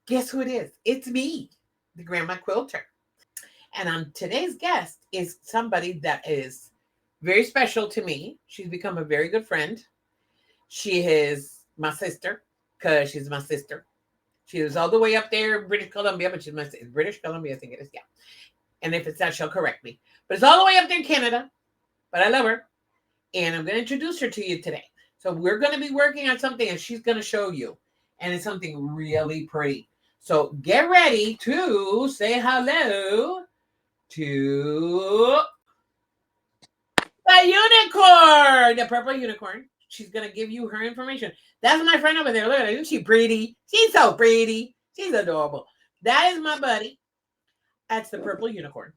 Guess who it is? It's me, the Grandma Quilter. And today's guest is somebody that is very special to me. She's become a very good friend. She is my sister because she's my sister. She was all the way up there in British Columbia, but she's my British Columbia, I think it is. Yeah. And if it's not, she'll correct me. But it's all the way up there in Canada. But I love her. And I'm going to introduce her to you today. So we're going to be working on something and she's going to show you. And it's something really pretty. So get ready to say hello to the unicorn, the purple unicorn. She's going to give you her information. That's my friend over there. Look at her. Isn't she pretty? She's so pretty. She's adorable. That is my buddy. That's the purple unicorn.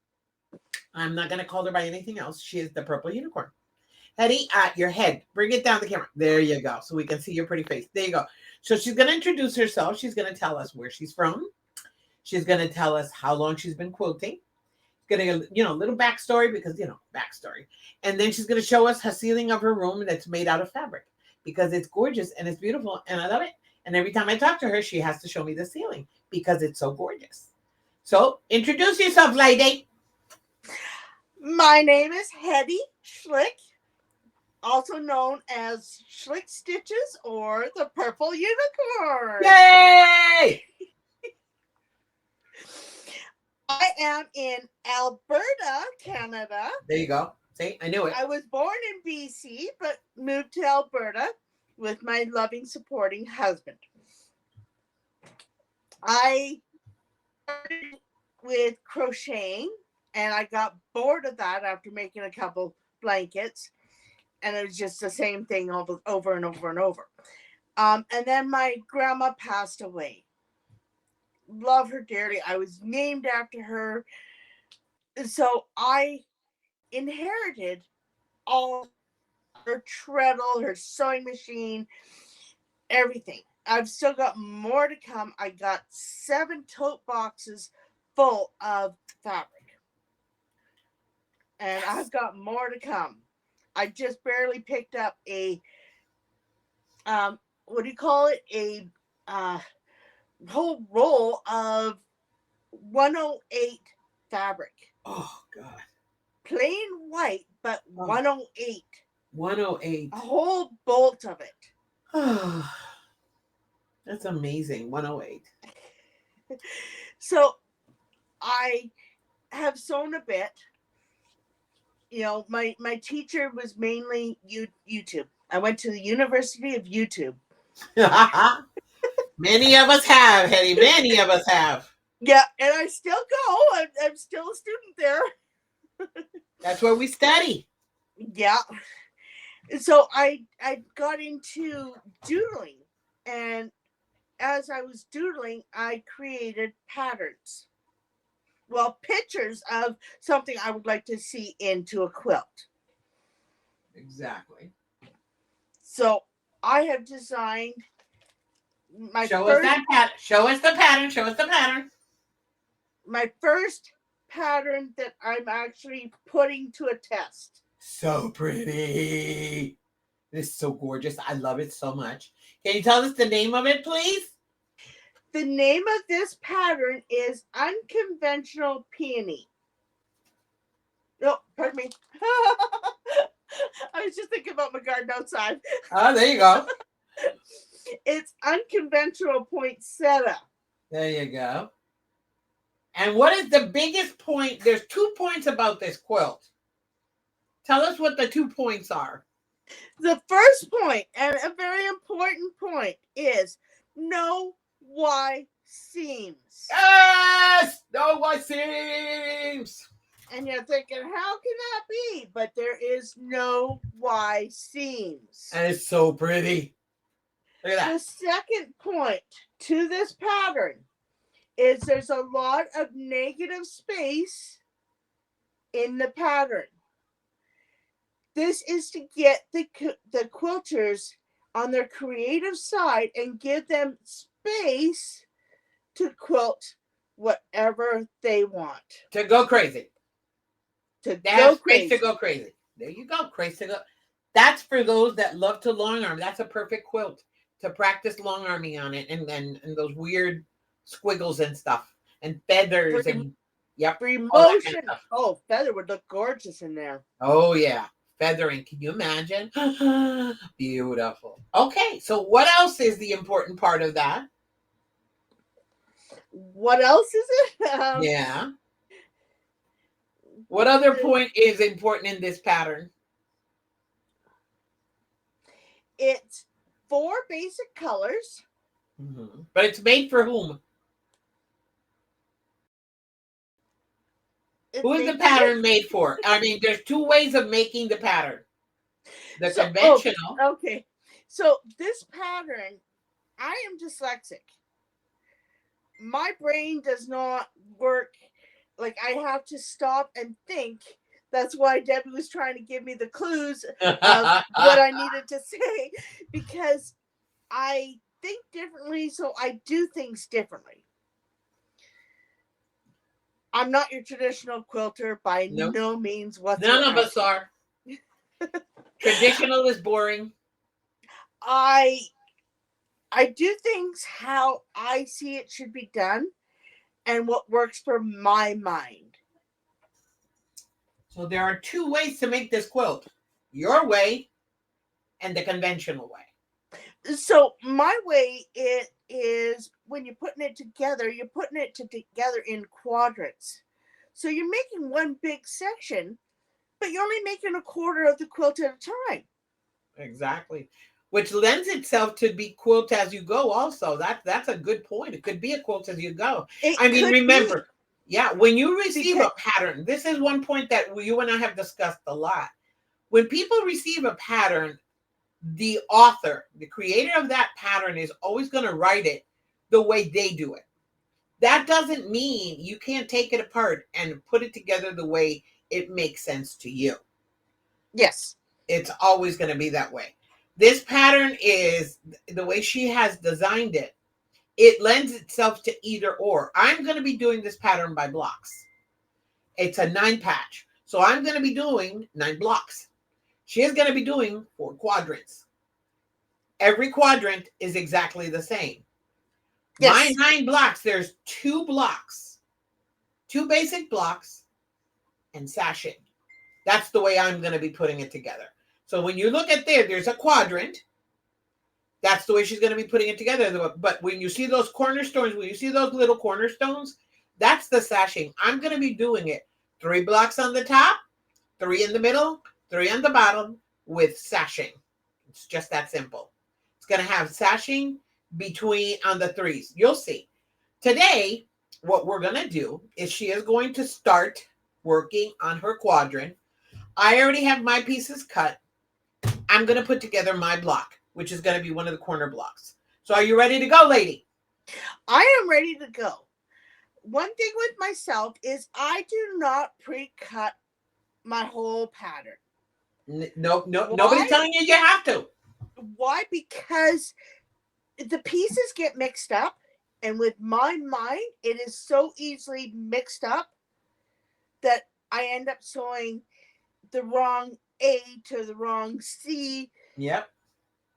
I'm not going to call her by anything else. She is the purple unicorn. Hedy, your head. Bring it down the camera. There you go. So we can see your pretty face. There you go. So she's going to introduce herself. She's going to tell us where she's from. She's going to tell us how long she's been quilting. Getting a little backstory because, backstory. And then she's going to show us her ceiling of her room that's made out of fabric because it's gorgeous and it's beautiful and I love it. And every time I talk to her, she has to show me the ceiling because it's so gorgeous. So introduce yourself, lady. My name is Hedy Schlick, also known as Schlick Stitches or the Purple Unicorn. Yay! I am in Alberta, Canada. There you go. See, I knew it. I was born in BC, but moved to Alberta with my loving, supporting husband. I started with crocheting, and I got bored of that after making a couple blankets, and it was just the same thing over and over and over. And then my grandma passed away. Love her dearly. I was named after her. So I inherited all her treadle, her sewing machine, everything. I've still got more to come. I got 7 tote boxes full of fabric. And I've got more to come. I just barely picked up a, what do you call it? A whole roll of 108 fabric. Oh, God. Plain white, but 108. 108. A whole bolt of it. Oh, that's amazing. 108. So I have sewn a bit. My teacher was mainly YouTube. I went to the University of YouTube. Many of us have, Hedy. Many of us have. Yeah, and I still go. I'm still a student there. That's where we study. Yeah. So I got into doodling, and as I was doodling, I created patterns. Well, pictures of something I would like to see into a quilt. Exactly. So I have designed my Show us that pattern. Show us the pattern. Show us the pattern. My first pattern that I'm actually putting to a test. So pretty. This is so gorgeous. I love it so much. Can you tell us the name of it, please? The name of this pattern is Unconventional Peony. Oh, pardon me. I was just thinking about my garden outside. Oh, there you go. It's Unconventional Poinsettia. There you go. And what is the biggest point? There's 2 points about this quilt. Tell us what the 2 points are. The first point, and a very important point, is know why seams. Yes! Know why seams. And you're thinking, how can that be? But there is no why seams. And it's so pretty. Look at that. The second point to this pattern is there's a lot of negative space in the pattern. This is to get the quilters on their creative side and give them space to quilt whatever they want. To go crazy. To go crazy. To go crazy. There you go. Crazy to go. That's for those that love to long arm. That's a perfect quilt to practice long arming on it and those weird squiggles and stuff and feathers For, and yep, for all that kind of emotion. stuff. Oh, feather would look gorgeous in there. Oh yeah, feathering. Can you imagine? Beautiful. Okay, so what else is the important part of that? What else is it? Yeah. What other point is important in this pattern? It's 4 basic colors. Mm-hmm. But it's made for whom? It's Who is the made for pattern kids. made for? I mean, there's two ways of making the pattern. The So, oh, conventional. okay. So this pattern, I am dyslexic. My brain does not work. Like, I have to stop and think. That's why Debbie was trying to give me the clues of what I needed to say, because I think differently, so I do things differently. I'm not your traditional quilter by Nope. no means None of whatsoever. us are. Traditional is boring. I do things how I see it should be done and what works for my mind. So there are two ways to make this quilt. Your way and the conventional way. So my way, it is when you're putting it together, you're putting it together in quadrants. So you're making one big section, but you're only making a quarter of the quilt at a time. Exactly. Which lends itself to be quilt as you go also. That's a good point. It could be a quilt as you go. It I mean, could remember, yeah, when you receive because a pattern, this is one point that you and I have discussed a lot. When people receive a pattern, the author, the creator of that pattern is always going to write it the way they do it. That doesn't mean you can't take it apart and put it together the way it makes sense to you. yes. It's always going to be that way. This pattern is the way she has designed it. It lends itself to either or. I'm going to be doing this pattern by blocks. It's a 9 patch. So I'm going to be doing 9 blocks. She is going to be doing 4 quadrants. Every quadrant is exactly the same. My Yes. 9 blocks, there's 2 blocks, 2 basic blocks, and sashing. That's the way I'm going to be putting it together. So when you look at there's a quadrant. That's the way she's going to be putting it together. But when you see those cornerstones, when you see those little cornerstones, that's the sashing. I'm going to be doing it 3 blocks on the top, 3 in the middle, 3 on the bottom with sashing. It's just that simple. It's going to have sashing between on the 3s. You'll see. Today, what we're going to do is she is going to start working on her quadrant. I already have my pieces cut. I'm going to put together my block, which is going to be one of the corner blocks. So are you ready to go, lady? I am ready to go. One thing with myself is I do not pre-cut my whole pattern. No, Why? nobody's telling you have to. Why? Because the pieces get mixed up, and with my mind, it is so easily mixed up that I end up sewing the wrong A to the wrong C. Yep.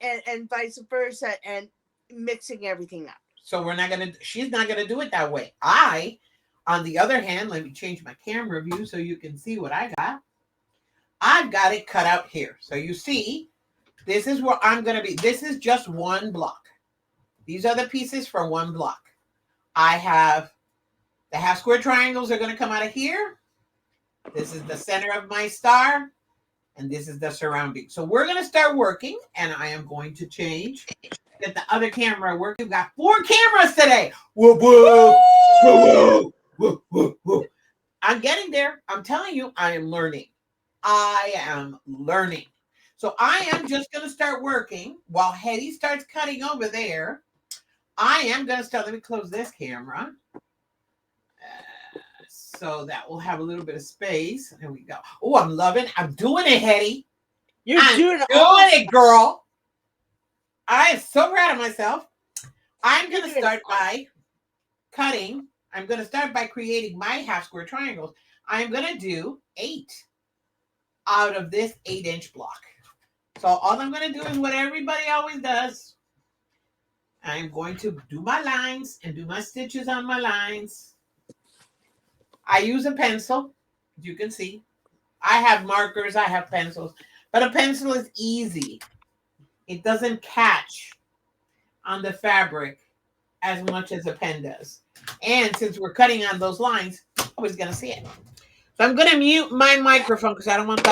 And vice versa, and mixing everything up. So she's not gonna do it that way. On the other hand, let me change my camera view so you can see what I got. I've got it cut out here. So you see, this is where I'm gonna be. This is just one block. These are the pieces for one block. I have the half square triangles are gonna come out of here. This is the center of my star. And this is the surrounding. So we're going to start working, and I am going to change. Get the other camera working. We've got 4 cameras today. Whoa, whoa, whoa, whoa, whoa, whoa. I'm getting there. I'm telling you, I am learning. I am learning. So I am just going to start working while Hedy starts cutting over there. I am going to start. Let me close this camera. So that will have a little bit of space. There we go. Oh, I'm doing it, Hedy. I'm doing it, girl. I am so proud of myself. I'm going to start by cutting. I'm going to start by creating my half square triangles. I'm going to do 8 out of this 8-inch block. So all I'm going to do is what everybody always does. I'm going to do my lines and do my stitches on my lines. I use a pencil, as you can see. I have markers, I have pencils, but a pencil is easy. It doesn't catch on the fabric as much as a pen does. And since we're cutting on those lines, nobody's going to see it. So I'm going to mute my microphone because I don't want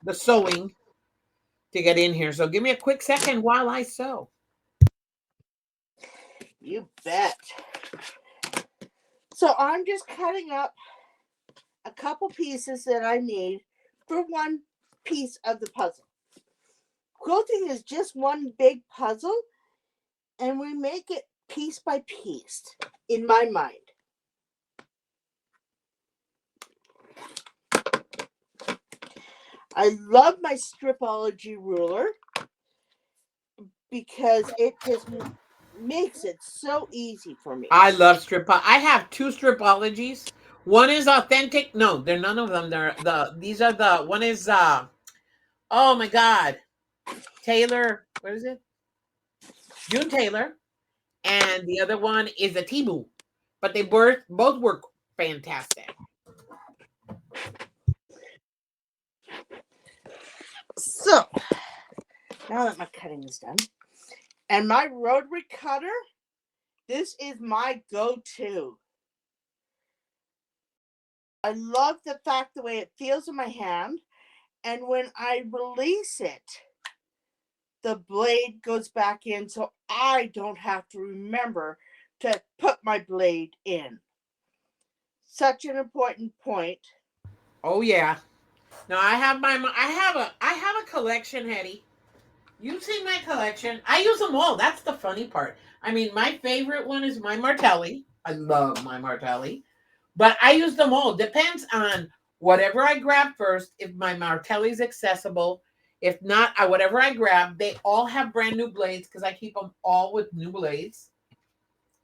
the sewing to get in here. So give me a quick second while I sew. You bet. So I'm just cutting up a couple pieces that I need for one piece of the puzzle. Quilting is just one big puzzle, and we make it piece by piece, in my mind. I love my Stripology ruler because it just makes it so easy for me. I love I have two Stripologies. One is authentic. No, they're none of them. These are the one is oh my god. Taylor, what is it? June Taylor. And the other one is a Timu. But they both work fantastic. So now that my cutting is done, and my rotary cutter, this is my go-to. I love the fact the way it feels in my hand, and when I release it, the blade goes back in, so I don't have to remember to put my blade in. Such an important point. Oh yeah. Now I have a collection, Hedy. You've seen my collection. I use them all. That's the funny part. I mean, my favorite one is my Martelli. I love my Martelli. But I use them all. Depends on whatever I grab first. If my Martelli is accessible, if not, whatever I grab, they all have brand new blades because I keep them all with new blades,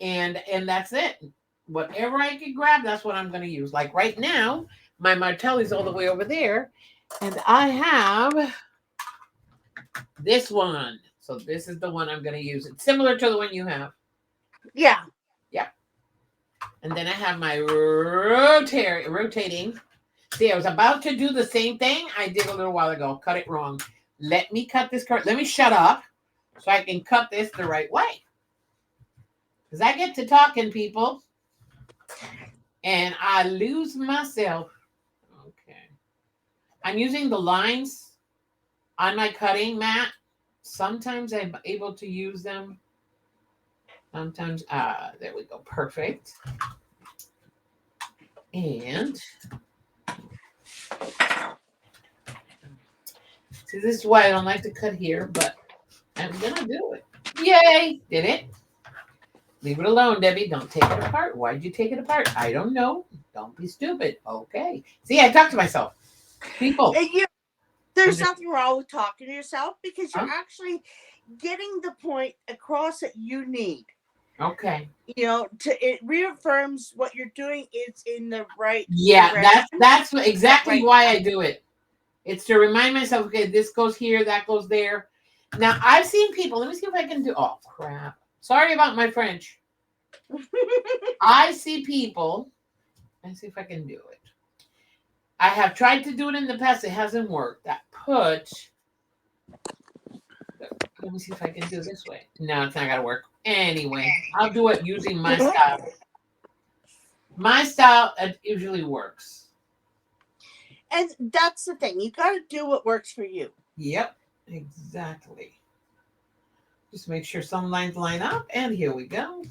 and that's it. Whatever I can grab, that's what I'm going to use. Like right now, my Martelli's all the way over there, and I have this one. So this is the one I'm going to use. It's similar to the one you have. Yeah. Yep. And then I have my rotating. See, I was about to do the same thing I did a little while ago. Cut it wrong. Let me cut this card. Let me shut up so I can cut this the right way. Because I get to talking, people, and I lose myself. Okay. I'm using the lines on my cutting mat. Sometimes I'm able to use them. Sometimes, there we go. Perfect. And see, this is why I don't like to cut here, but I'm going to do it. Yay! Did it? Leave it alone, Debbie. Don't take it apart. Why'd you take it apart? I don't know. Don't be stupid. Okay. See, I talk to myself. People. There's nothing wrong with talking to yourself because you're actually getting the point across that you need. Okay. It reaffirms what you're doing is in the right direction. That's exactly why I do it. It's to remind myself, okay, this goes here, that goes there. Now, I've seen people, let me see if I can do, oh, crap. Sorry about my French. I see people, let's see if I can do it. I have tried to do it in the past. It hasn't worked. Let me see if I can do it this way. No, it's not going to work. Anyway, I'll do it using my style. My style usually works. And that's the thing. You got to do what works for you. Yep, exactly. Just make sure some lines line up. And here we go.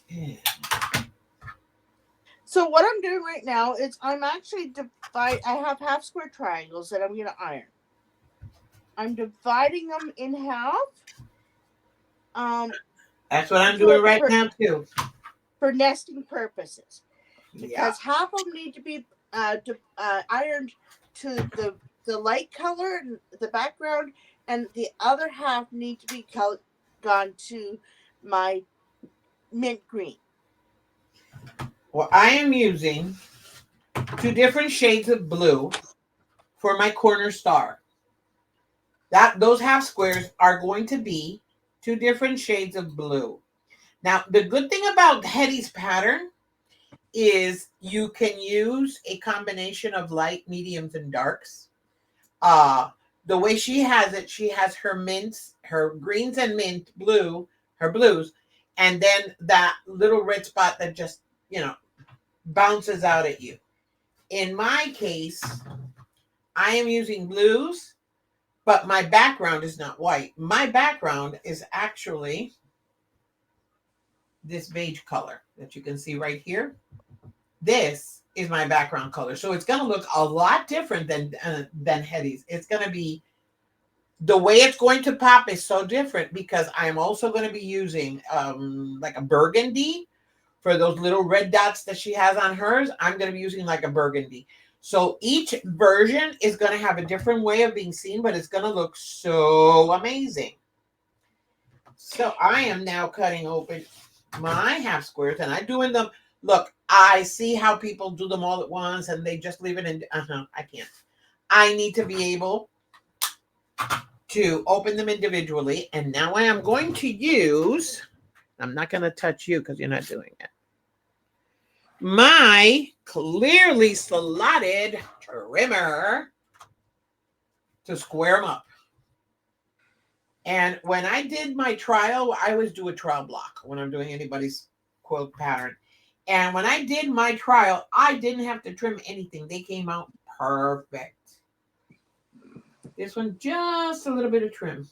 Yeah. So what I'm doing right now is I'm actually I have half square triangles that I'm going to iron. I'm dividing them in half. That's what I'm doing right now too. For nesting purposes. Because half of them need to be ironed to the light color and the background, and the other half need to be gone to my mint green. Well, I am using 2 different shades of blue for my corner star. Those half squares are going to be 2 different shades of blue. Now, the good thing about Hedy's pattern is you can use a combination of light, mediums, and darks. Uh, the way she has it, she has her mints, her greens and mint blue, her blues, and then that little red spot that just, bounces out at you. In my case, I am using blues, but my background is not white. My background is actually this beige color that you can see right here. This is my background color. So it's going to look a lot different than Hedy's. It's going to be, the way it's going to pop is so different because I'm also going to be using like a burgundy for those little red dots that she has on hers. I'm going to be using like a burgundy. So each version is going to have a different way of being seen, but it's going to look so amazing. So I am now cutting open my half squares and I'm doing them. Look, I see how people do them all at once and they just leave it in. I can't. I need to be able to open them individually. And now I am going to use, I'm not going to touch you because you're not doing it, my clearly slotted trimmer to square them up. And when I did my trial, I always do a trial block when I'm doing anybody's quilt pattern. And when I did my trial, I didn't have to trim anything. They came out perfect. This one, just a little bit of trim.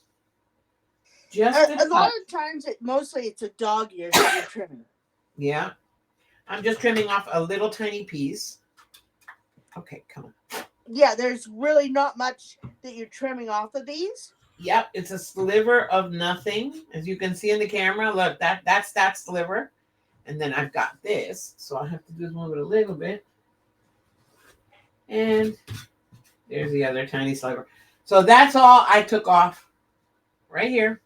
Just a lot of times, mostly it's a dog ear that you're trimming. Yeah. I'm just trimming off a little tiny piece. Okay, come on. Yeah, there's really not much that you're trimming off of these. Yep, it's a sliver of nothing. As you can see in the camera, look, that's that sliver. And then I've got this, so I have to just move it a little bit. And there's the other tiny sliver. So that's all I took off right here.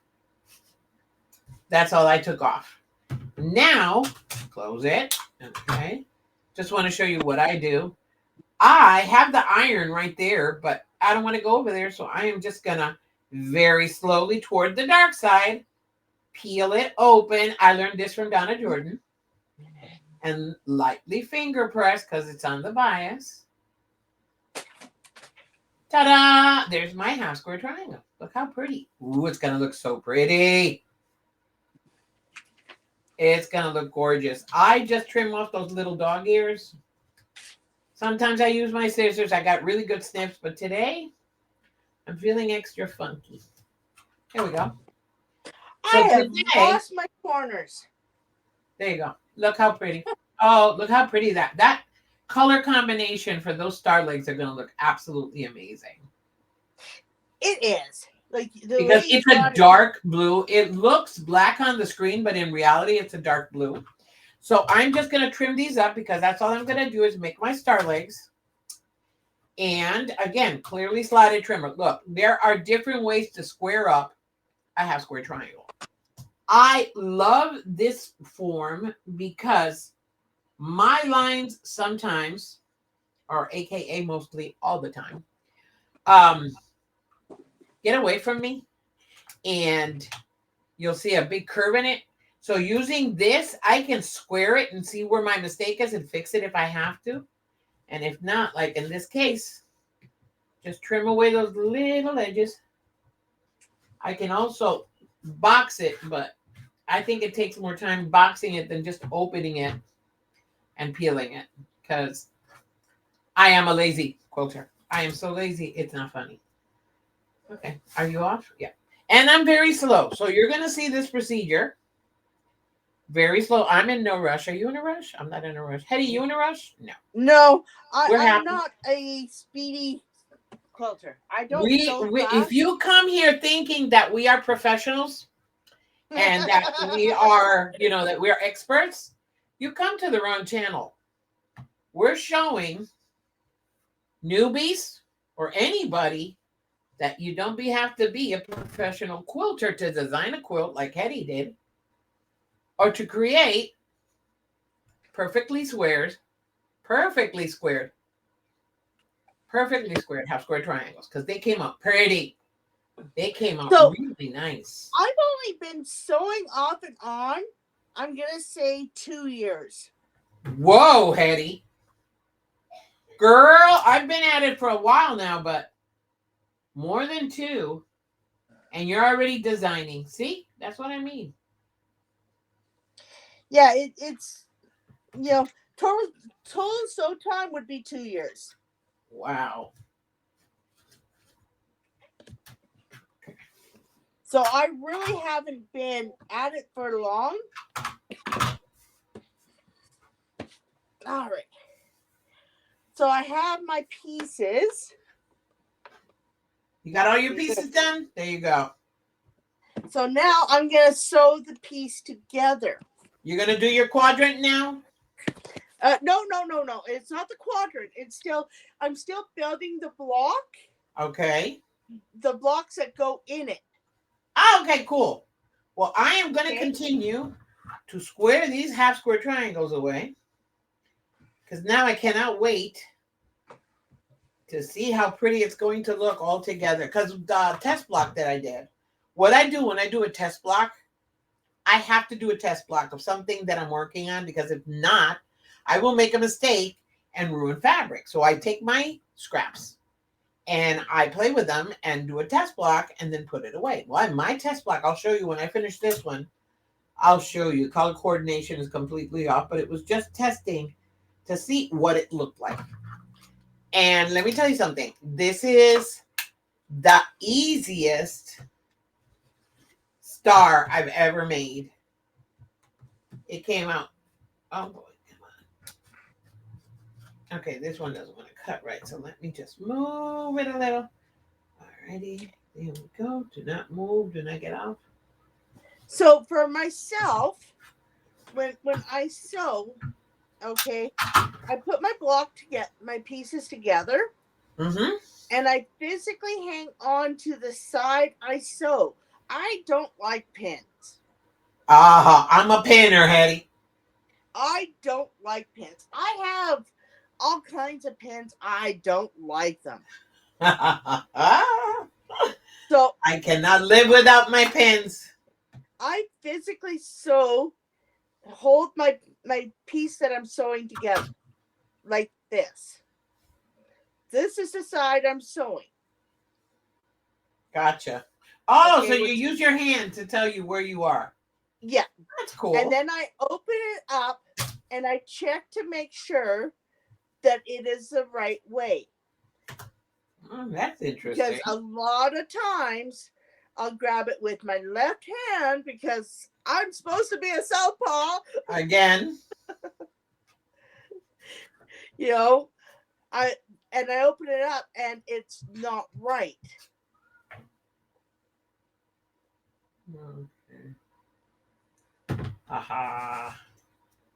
That's all I took off. Now, close it. Okay. Just want to show you what I do. I have the iron right there, but I don't want to go over there. So I am just going to very slowly toward the dark side, peel it open. I learned this from Donna Jordan. And lightly finger press because it's on the bias. Ta-da! There's my half square triangle. Look how pretty. Ooh, it's going to look so pretty. It's going to look gorgeous. I just trim off those little dog ears. Sometimes I use my scissors. I got really good snips, but today I'm feeling extra funky. Here we go. So I have lost my corners. There you go. Look how pretty. Oh, look how pretty that color combination for those star legs are going to look absolutely amazing. It is. Like because it's a dark blue. It looks black on the screen, but in reality, it's a dark blue. So I'm just going to trim these up because that's all I'm going to do is make my star legs. And again, clearly slotted trimmer. Look, there are different ways to square up a half square triangle. I love this form because my lines sometimes, or AKA mostly all the time, get away from me and you'll see a big curve in it. So using this, I can square it and see where my mistake is and fix it if I have to. And if not, like in this case, just trim away those little edges. I can also box it, but I think it takes more time boxing it than just opening it and peeling it because I am a lazy quilter. I am so lazy, it's not funny. Okay, are you off? Yeah. And I'm very slow. So you're going to see this procedure. Very slow. I'm in no rush. Are you in a rush? I'm not in a rush. Hedy, you in a rush? No. No, I'm not a speedy quilter. I don't. If you come here thinking that we are professionals and that we are, that we're experts, you come to the wrong channel. We're showing newbies or anybody that you don't have to be a professional quilter to design a quilt like Hedy did, or to create perfectly squared half square triangles, because they came out pretty. They came out So really nice. I've only been sewing off and on, I'm going to say 2 years. Whoa, Hedy. Girl, I've been at it for a while now, but more than two. And you're already designing. See? That's what I mean. Yeah, it's, you know, total sew time would be 2 years. Wow. So I really haven't been at it for long. All right. So I have my pieces. You got all your pieces done? There you go. So now I'm going to sew the piece together. You're going to do your quadrant now? No. It's not the quadrant. I'm still building the block. Okay. The blocks that go in it. Oh, okay, cool. Well, I am going to Okay. continue to square these half square triangles away, because now I cannot wait to see how pretty it's going to look all together. Because the test block that I did, what I do when I do a test block, I have to do a test block of something that I'm working on, because if not, I will make a mistake and ruin fabric. So I take my scraps and I play with them and do a test block and then put it away. Well, my test block, I'll show you when I finish this one. I'll show you. Color coordination is completely off, but it was just testing to see what it looked like. And let me tell you something. This is the easiest star I've ever made. It came out. Oh boy, come on. Okay, this one doesn't want to cut right, so let me just move it a little. Alrighty, there we go. Do not move. Do not get off. So for myself, when I sew, okay, I put my block to get my pieces together. Mm-hmm. And I physically hang on to the side I sew. I don't like pins. I'm a pinner, Hedy. I don't like pins. I have all kinds of pins. I don't like them. So I cannot live without my pins. I physically hold my piece that I'm sewing together like this. This is the side I'm sewing. Gotcha. Oh, Okay, so you use your hand to tell you where you are. Yeah. That's cool. And then I open it up and I check to make sure that it is the right way. That's interesting. Because a lot of times I'll grab it with my left hand because I'm supposed to be a southpaw. Again. You know, I open it up and it's not right. Okay. Aha.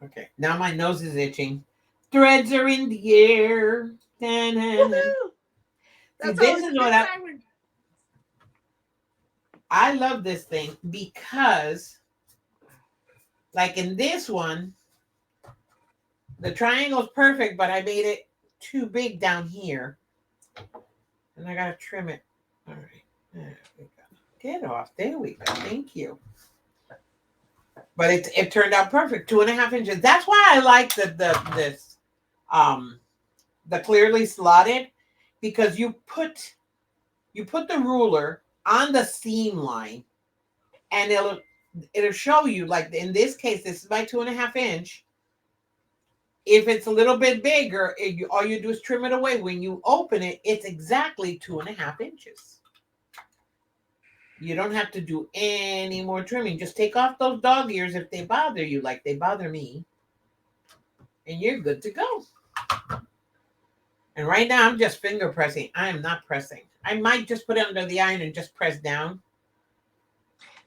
Okay. Now my nose is itching. Threads are in the air. That's See, always a good time. I love this thing because, like in this one, the triangle's perfect, but I made it too big down here. And I gotta trim it. All right. There we go. Get off. There we go. Thank you. But it turned out perfect. 2.5 inches. That's why I like the clearly slotted, because you put the ruler on the seam line and it'll show you, like in this case, this is my 2.5 inch. If it's a little bit bigger, all you do is trim it away. When you open it, it's exactly 2.5 inches. You don't have to do any more trimming. Just take off those dog ears if they bother you, like they bother me, and you're good to go. And right now, I'm just finger pressing. I am not pressing. I might just put it under the iron and just press down.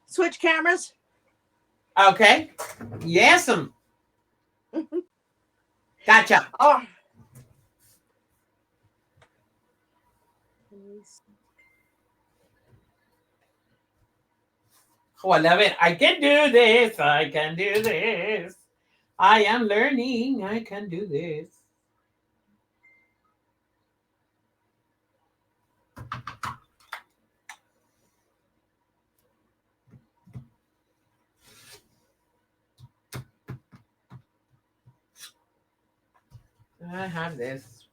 Switch cameras. Okay. Yes. Gotcha. Oh. Oh, I love it. I can do this. I can do this. I am learning. I can do this. I have this.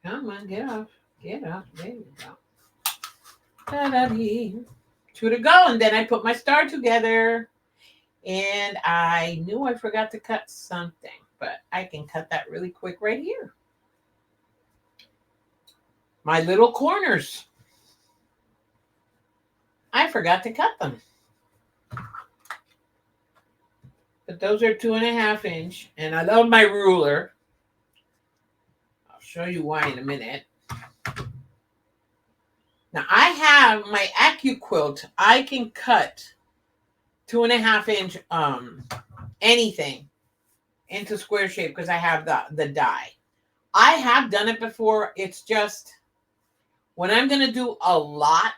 Come on, get off. Get off. There you go. Ta-da-dee. Two to go. And then I put my star together. And I knew I forgot to cut something, but I can cut that really quick right here. My little corners. I forgot to cut them. But those are 2.5 inch. And I love my ruler. I'll show you why in a minute. Now I have my AccuQuilt. I can cut 2.5 inch anything into square shape because I have the die. I have done it before. It's just when I'm gonna do a lot,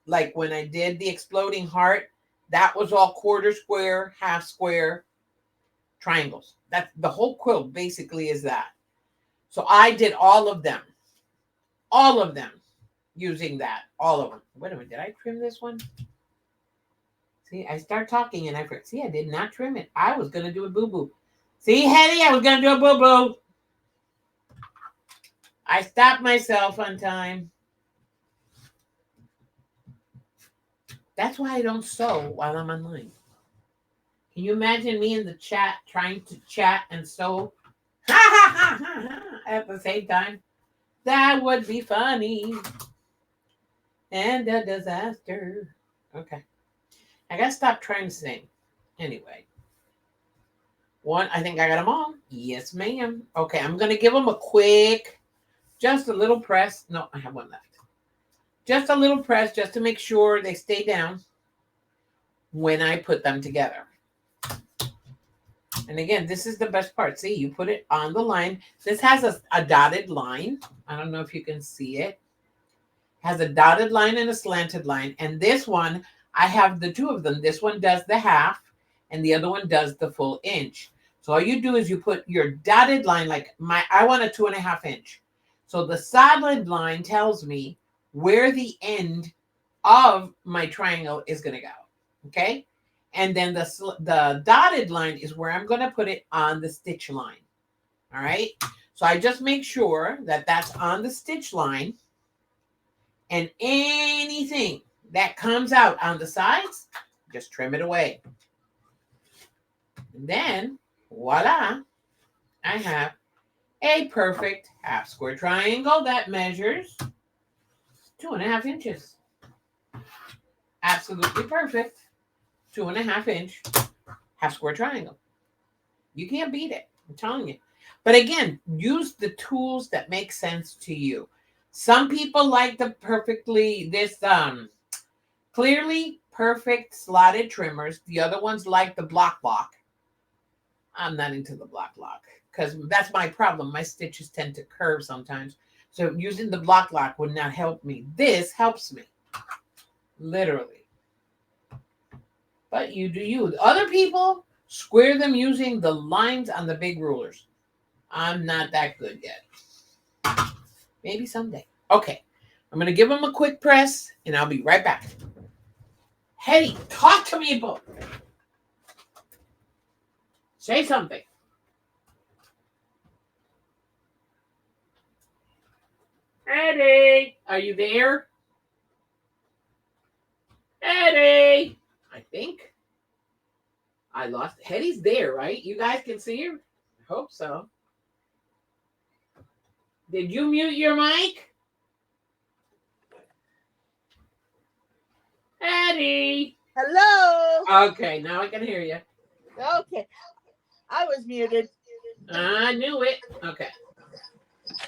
like when I did the exploding heart, that was all quarter square, half square, triangles. That's the whole quilt basically is that. So I did all of them using that, all of them. Wait a minute, did I trim this one? See, I start talking and I forget. See, I did not trim it. I was going to do a boo-boo. See, Hedy, I was going to do a boo-boo. I stopped myself on time. That's why I don't sew while I'm online. Can you imagine me in the chat trying to chat and sew at the same time? That would be funny. And a disaster. Okay. I got to stop trying to sing. Anyway. One, I think I got them all. Yes, ma'am. Okay, I'm going to give them a quick, just a little press. No, I have one left. Just a little press just to make sure they stay down when I put them together. And again, this is the best part. See, you put it on the line. This has a dotted line. I don't know if you can see it. It has a dotted line and a slanted line. And this one, I have the two of them. This one does the half and the other one does the full inch. So all you do is you put your dotted line, like I want a 2.5 inch. So the solid line tells me where the end of my triangle is going to go. Okay. And then the dotted line is where I'm going to put it on the stitch line. All right. So I just make sure that that's on the stitch line, and anything that comes out on the sides, just trim it away. And then voila, I have a perfect half square triangle that measures 2.5 inches. Absolutely perfect. 2.5 inch half square triangle. You can't beat it. I'm telling you. But again, use the tools that make sense to you. Some people like the clearly perfect slotted trimmers. The other ones like the block. I'm not into the block because that's my problem. My stitches tend to curve sometimes. So using the block would not help me. This helps me. Literally. But you do you. Other people square them using the lines on the big rulers. I'm not that good yet. Maybe someday. Okay. I'm going to give them a quick press and I'll be right back. Hedy, talk to me about it. Say something. Hedy, are you there? Hedy, I think I lost. Hedy's there, right? You guys can see her? I hope so. Did you mute your mic? Hedy. Hello. Okay, now I can hear you. Okay. I was muted. I knew it. Okay.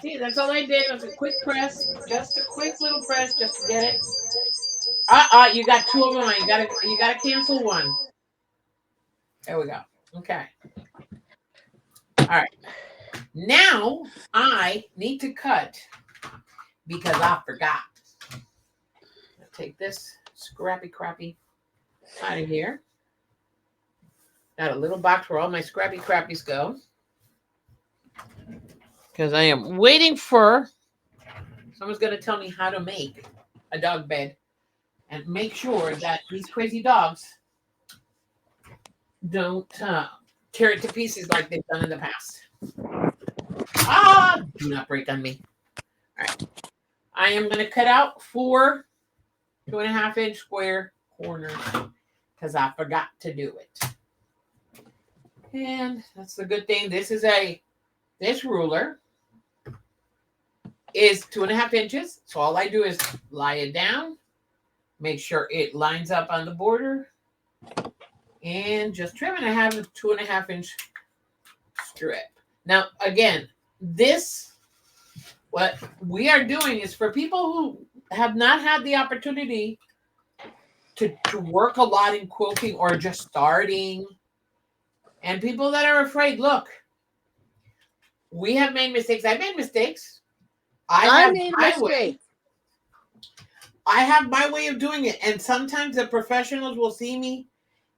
See, that's all I did was a quick press. Just a quick little press just to get it. You got two of them on. You gotta cancel one. There we go. Okay. All right. Now I need to cut because I forgot. I'll take this scrappy crappy out of here. Got a little box where all my scrappy crappies go. Because I am waiting for someone's going to tell me how to make a dog bed and make sure that these crazy dogs Don't tear it to pieces like they've done in the past. Do not break on me. All right. I am going to cut out 4 2.5-inch square corners because I forgot to do it. And that's the good thing. This ruler is 2.5 inches. So all I do is lie it down, make sure it lines up on the border, and just trim. And I have a 2.5-inch strip. Now, again, what we are doing is for people who have not had the opportunity to work a lot in quilting or just starting, and people that are afraid. Look, we have made mistakes. I've made mistakes. I made a mistake. I have my way of doing it. And sometimes the professionals will see me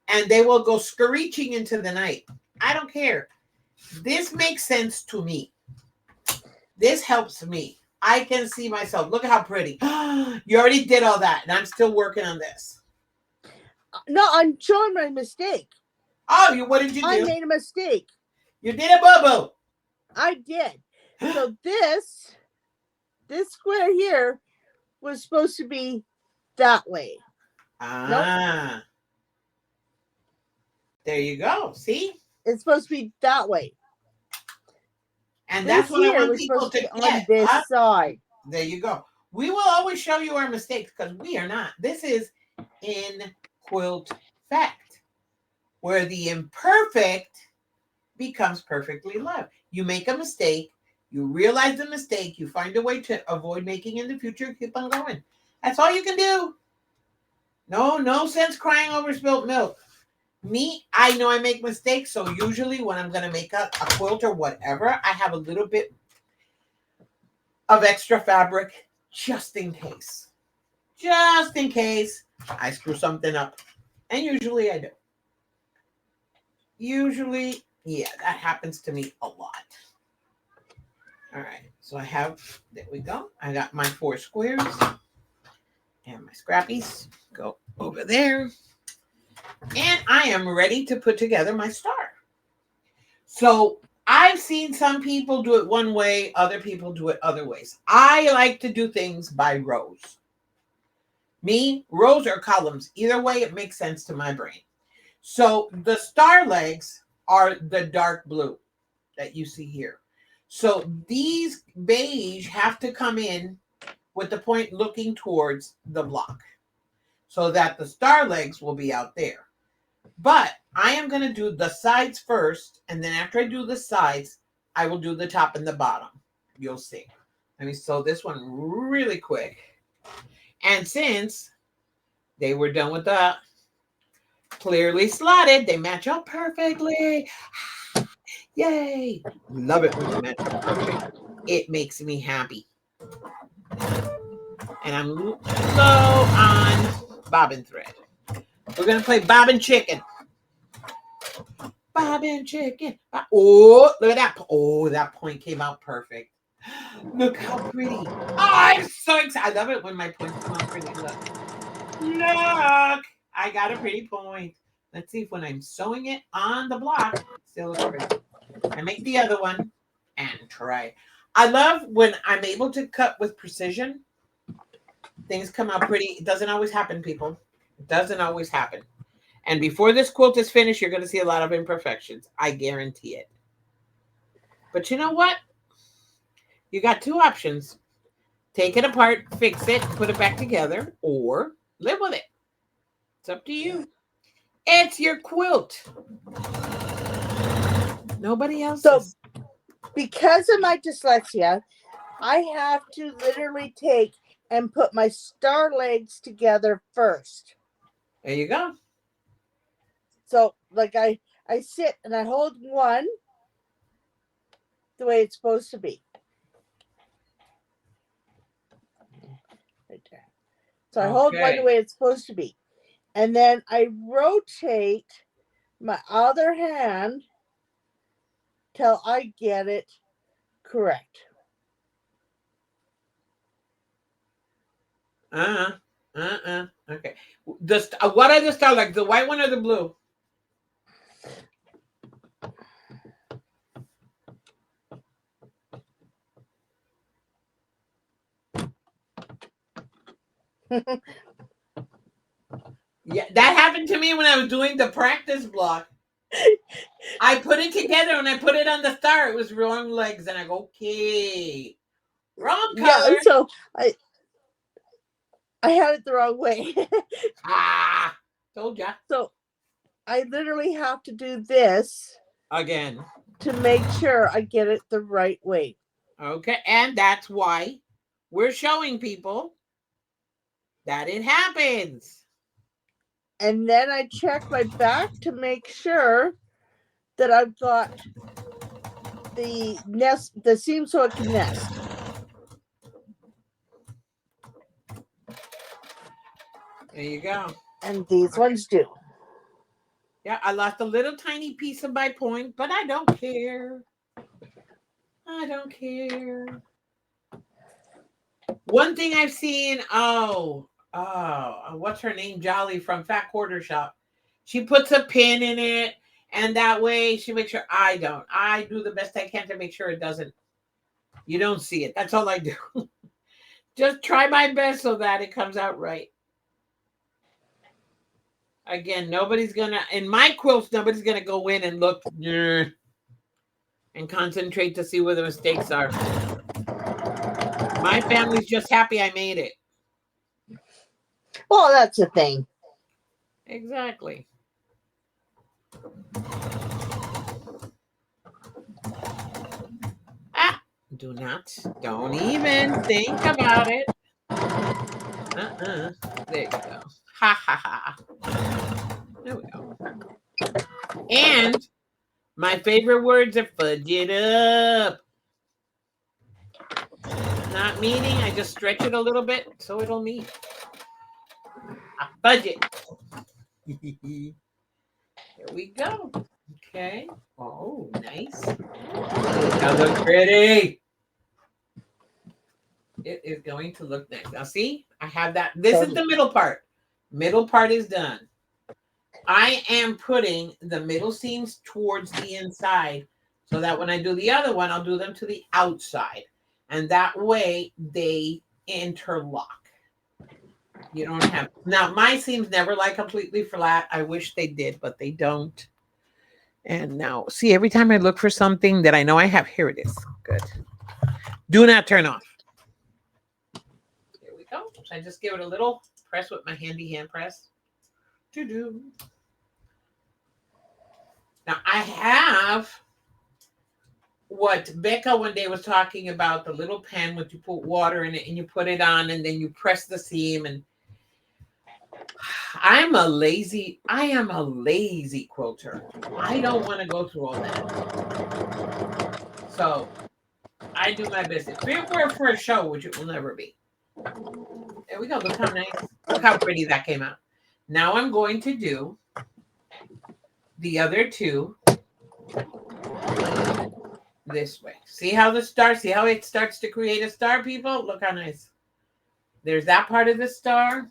and they will go screeching into the night. I don't care. This makes sense to me. This helps me. I can see myself. Look at how pretty. You already did all that, and I'm still working on this. No, I'm showing my mistake. Oh, what did you do? I made a mistake. You did a boo-boo. I did. So this square here was supposed to be that way. Nope. There you go. See? It's supposed to be that way. And that's what I want people to get. On this side. There you go. We will always show you our mistakes because we are not. This is in quilt fact, where the imperfect becomes perfectly loved. You make a mistake, you realize the mistake, you find a way to avoid making in the future, keep on going. That's all you can do. No sense crying over spilt milk. Me, I know I make mistakes, so usually when I'm going to make a quilt or whatever, I have a little bit of extra fabric just in case. Just in case I screw something up. And usually I do. Usually, yeah, that happens to me a lot. All right, so there we go. I got my 4 squares. And my scrappies go over there. And I am ready to put together my star. So I've seen some people do it one way, other people do it other ways. I like to do things by rows. Me, rows or columns. Either way, it makes sense to my brain. So the star legs are the dark blue that you see here. So these beige have to come in with the point looking towards the block so that the star legs will be out there. But I am going to do the sides first, and then after I do the sides, I will do the top and the bottom. You'll see. Let me sew this one really quick. And since they were done with the clearly slotted, they match up perfectly. Yay! Love it when they match up perfect. It makes me happy. And I'm low on bobbin thread. We're going to play bobbin chicken. Bobbin chicken. Oh, look at that. Oh, that point came out perfect. Look how pretty. Oh, I'm so excited. I love it when my points come out pretty. Look. I got a pretty point. Let's see if when I'm sewing it on the block, it still looks pretty. I make the other one and try. I love when I'm able to cut with precision. Things come out pretty. It doesn't always happen, people. It doesn't always happen. And before this quilt is finished, you're going to see a lot of imperfections. I guarantee it. But you know what? You got 2 options. Take it apart, fix it, put it back together, or live with it. It's up to you. It's your quilt. Nobody else. So, because of my dyslexia, I have to literally take and put my star legs together first. There you go. So, like I sit and I hold one the way it's supposed to be. Right there. So I hold one the way it's supposed to be. And then I rotate my other hand till I get it correct. Okay. What are the star legs? The white one or the blue? Yeah, that happened to me when I was doing the practice block. I put it together and I put it on the star. It was wrong legs, and I go, okay, wrong Yeah, color. so I had it the wrong way. Ah, told ya So I literally have to do this again. to make sure I get it the right way. Okay, and that's why we're showing people that it happens. And then I check my back to make sure that I've got the seam so it can nest. There you go. And these Okay. ones do. Yeah, I lost a little tiny piece of my point, but I don't care. I don't care. One thing I've seen, what's her name? Jolly from Fat Quarter Shop. She puts a pin in it, and that way she makes sure I don't. I do the best I can to make sure it doesn't. You don't see it. That's all I do. Just try my best so that it comes out right. Again, nobody's gonna in my quilts. Nobody's gonna go in and look and concentrate to see where the mistakes are. My family's just happy I made it. Well, that's the thing. Exactly. Ah, don't even think about it. There you go. Ha ha ha. There we go. And my favorite words are fudge it up. Not meaning, I just stretch it a little bit so it'll meet. I fudge it. Here we go. Okay. Oh, nice. That looks pretty. It is going to look nice. Now, see, I have that. This is the middle part. Middle part is done. I am putting the middle seams towards the inside so that when I do the other one, I'll do them to the outside. And that way they interlock. You don't have now my seams never lie completely flat. I wish they did, but they don't. And now see every time I look for something that I know I have, here it is. Good. Do not turn off. There we go. So I just give it a little press with my handy hand press. Do. Now I have what Becca one day was talking about, the little pen which you put water in it and you put it on and then you press the seam. And I am a lazy quilter. I don't want to go through all that. So I do my best. It's for a show, which it will never be. There we go. Look how nice. Look how pretty that came out. Now I'm going to do the other two this way. See how the star, see how it starts to create a star, people? Look how nice. There's that part of the star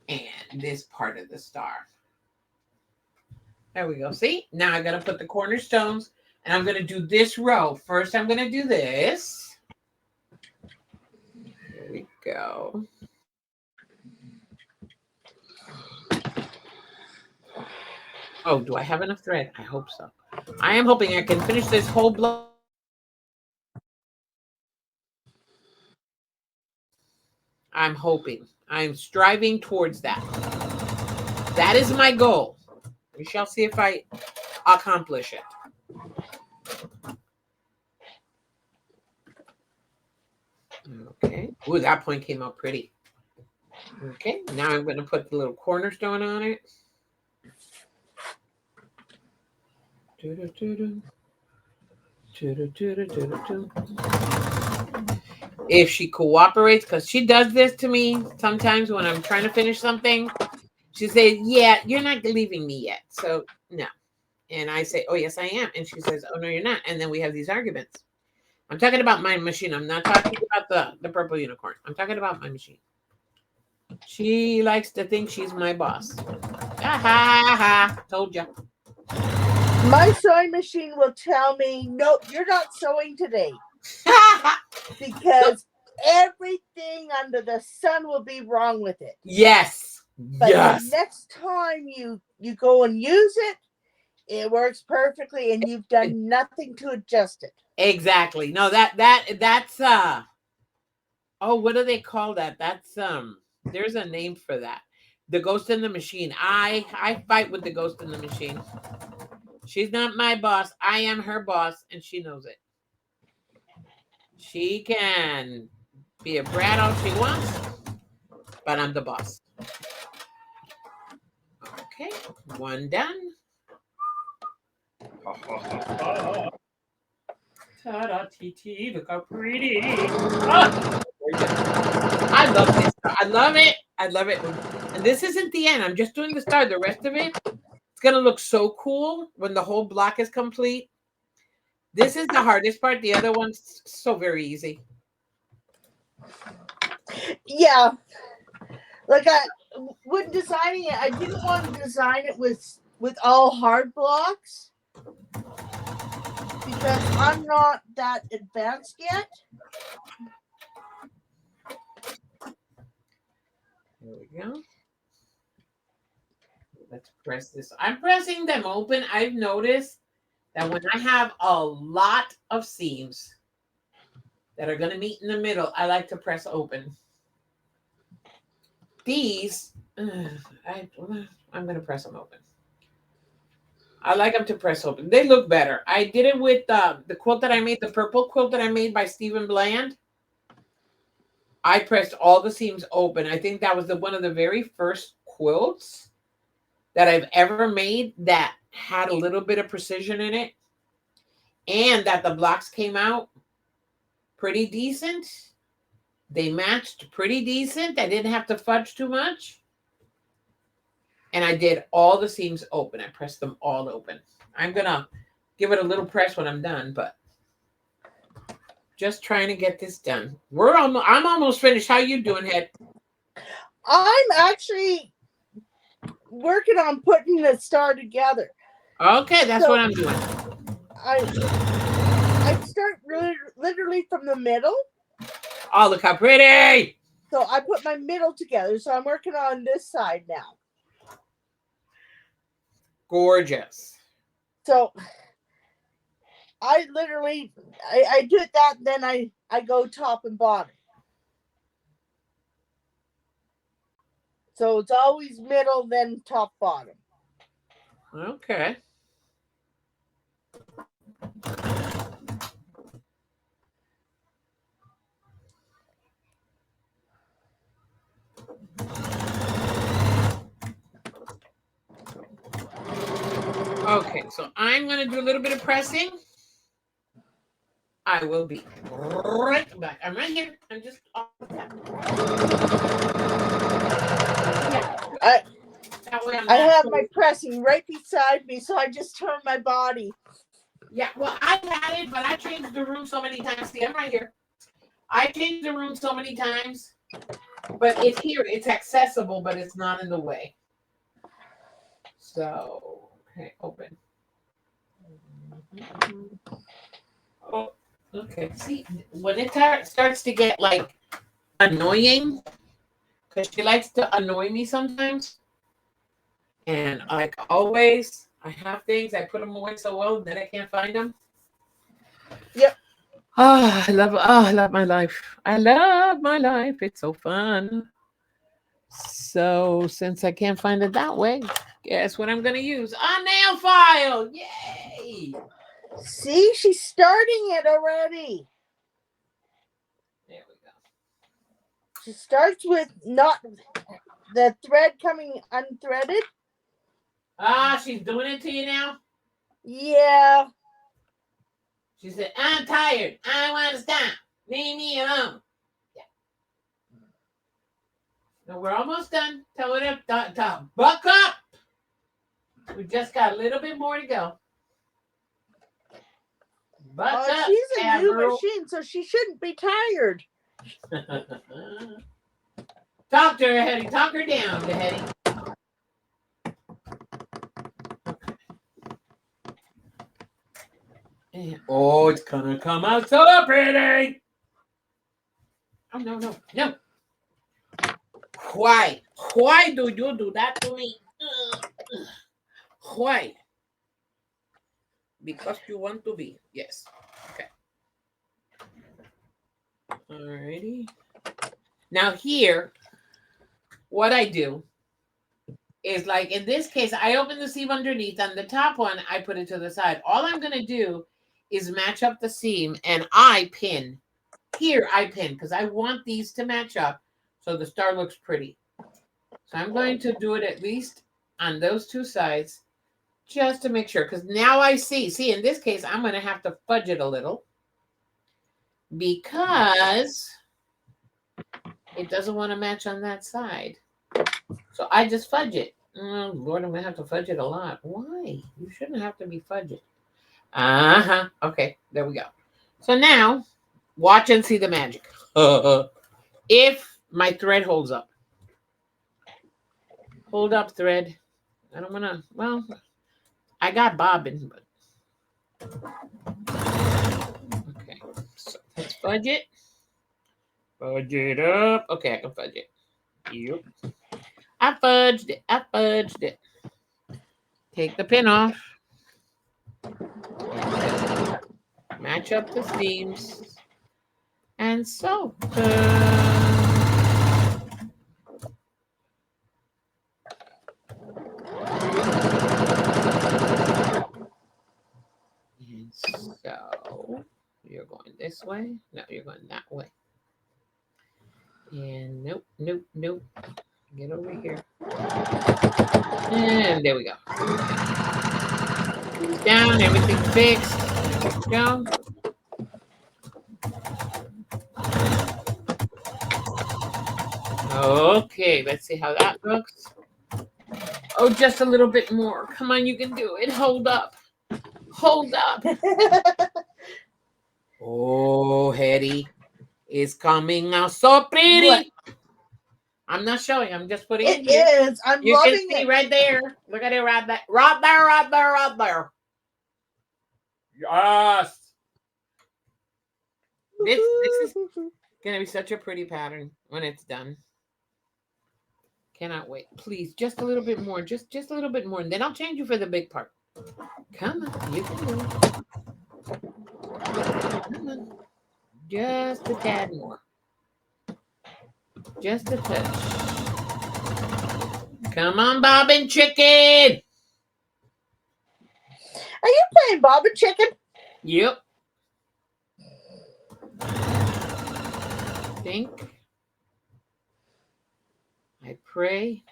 and this part of the star. There we go. See? Now I got to put the cornerstones and I'm going to do this row. First, I'm going to do this. There we go. Oh, do I have enough thread? I hope so. I am hoping I can finish this whole block. I'm hoping. I'm striving towards that. That is my goal. We shall see if I accomplish it. Okay. Ooh, that point came out pretty. Okay. Now I'm going to put the little cornerstone on it. If she cooperates, because she does this to me sometimes when I'm trying to finish something, she says, yeah, you're not leaving me yet. So, no. And I say, oh, yes, I am. And she says, oh, no, you're not. And then we have these arguments. I'm talking about my machine. I'm not talking about the purple unicorn. I'm talking about my machine. She likes to think she's my boss. Ha ha ha. Told you. My sewing machine will tell me, nope, you're not sewing today. Because everything under the sun will be wrong with it. Yes. But Yes. the next time you go and use it, it works perfectly, and you've done nothing to adjust it. Exactly. No, that's oh, what do they call that? That's there's a name for that. The ghost in the machine. I fight with the ghost in the machine. She's not my boss. I am her boss, and she knows it. She can be a brat all she wants, but I'm the boss. Okay, one done. Ta-da, TT, look how pretty. Ah, I love this. I love it. I love it. And this isn't the end. I'm just doing the start. The rest of it, it's going to look so cool when the whole block is complete. This is the hardest part. The other one's so very easy. Yeah. Like when designing it, I didn't want to design it with all hard blocks because I'm not that advanced yet. There we go. Let's press this. I'm pressing them open. I've noticed that when I have a lot of seams that are going to meet in the middle, I like to press open. These, I'm going to press them open. I like them to press open. They look better. I did it with the quilt that I made, the purple quilt that I made by Stephen Bland. I pressed all the seams open. I think that was one of the very first quilts that I've ever made that had a little bit of precision in it, and that the blocks came out pretty decent. They matched pretty decent. I didn't have to fudge too much. And I did all the seams open. I pressed them all open. I'm going to give it a little press when I'm done, but just trying to get this done. I'm almost finished. How you doing, Head? I'm actually working on putting the star together. Okay, that's what I'm doing. I start literally from the middle. Oh, look how pretty! So I put my middle together. So I'm working on this side now. Gorgeous. So I literally I do it that, then I go top and bottom. So it's always middle, then top, bottom. Okay. Okay, so I'm going to do a little bit of pressing. I will be right back. I'm right here. I'm just off the tap. I have my pressing right beside me, so I just turn my body. Yeah, well, I had it, but I changed the room so many times. See, I'm right here. I changed the room so many times, but it's here. It's accessible, but it's not in the way. So, okay, open. Oh, okay. See, when it starts to get like annoying, because she likes to annoy me sometimes, and like always, I have things, I put them away so well that I can't find them. Yep. Oh, I love my life. I love my life. It's so fun. So since I can't find it that way, guess what I'm gonna use? A nail file. Yay! See, she's starting it already. There we go. She starts with not the thread coming unthreaded. Ah, she's doing it to you now? Yeah. She said, I'm tired. I want to stop. Leave me alone. Yeah. No, we're almost done. Tell her to buck up. We just got a little bit more to go. Buck up. She's a new machine, so she shouldn't be tired. Talk to her, Hedy. Talk her down, Hedy. Oh, it's gonna come out so pretty. Oh, no, no, no. Why? Why do you do that to me? Why? Because you want to be. Yes. Okay. Alrighty. Now here, what I do is like in this case, I open the seam underneath and the top one, I put it to the side. All I'm going to do is match up the seam and I pin. Here I pin because I want these to match up so the star looks pretty. So I'm going to do it at least on those two sides just to make sure. Because now I see. See, in this case, I'm going to have to fudge it a little because it doesn't want to match on that side. So I just fudge it. Oh, Lord, I'm going to have to fudge it a lot. Why? You shouldn't have to be fudged. Uh-huh. Okay, there we go. So now, watch and see the magic. If my thread holds up. Hold up, thread. I don't want to, well, I got bobbin, but. Okay, so let's fudge it. Fudge it up. Okay, I can fudge it. Yep. I fudged it. I fudged it. Take the pin off. Match up the seams. And sew. And so you're going this way. No, you're going that way. And nope, nope, nope. Get over here. And there we go. Down, everything's fixed. There we go. Okay, let's see how that looks. Oh, just a little bit more. Come on, you can do it. Hold up. Hold up. Oh, Hedy is coming out so pretty. What? I'm not showing. I'm just putting it It here. is. I'm You loving can see it. right there. Look at it right there. Right there, right there, right there. Yes. This is going to be such a pretty pattern when it's done. Cannot wait. Please, just a little bit more. Just a little bit more. And then I'll change you for the big part. Come on. You can do it. Come on. Just a tad more. Just a touch. Come on, Bobbin Chicken. Are you playing Bobbin Chicken? Yep. I pray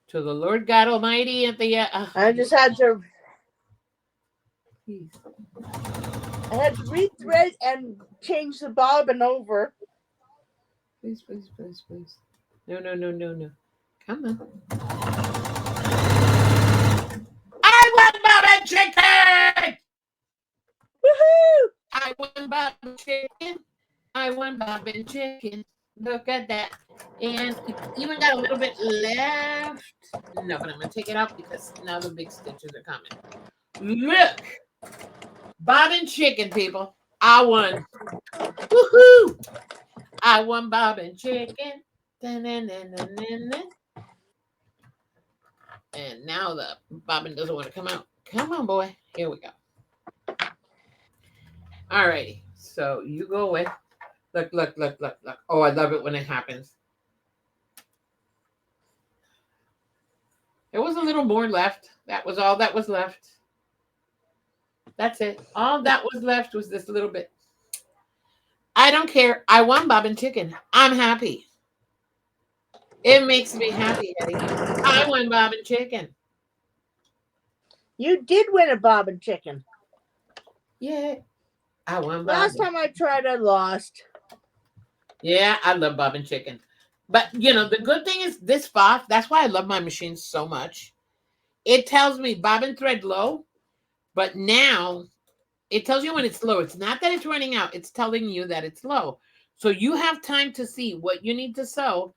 to the Lord God Almighty at the I just had to. Please. I had to rethread and change the bobbin over. Please, please, please, please. No, no, no, no, no. Come on. I want Bobbin Chicken! Woohoo! I want Bobbin Chicken. I want Bobbin Chicken. Look at that. And even got a little bit left. No, but I'm going to take it out because now the big stitches are coming. Look. Bobbin Chicken, people. I won. Woohoo! I won Bobbin Chicken. Da-na-na-na-na-na. And now the bobbin doesn't want to come out. Come on, boy. Here we go. Alrighty. So you go away. Look, look, look, look, look. Oh, I love it when it happens. There was a little more left. That was all that was left. That's it. All that was left was this little bit. I don't care. I won Bobbin Chicken. I'm happy. It makes me happy, Hedy. I won Bobbin Chicken. You did win a Bobbin Chicken. Yeah. I won Bobbin. Last time I tried, I lost. Yeah, I love Bobbin Chicken. But, you know, the good thing is this FOF, that's why I love my machine so much. It tells me bobbin thread low, but now it tells you when it's low. It's not that it's running out. It's telling you that it's low. So you have time to see what you need to sew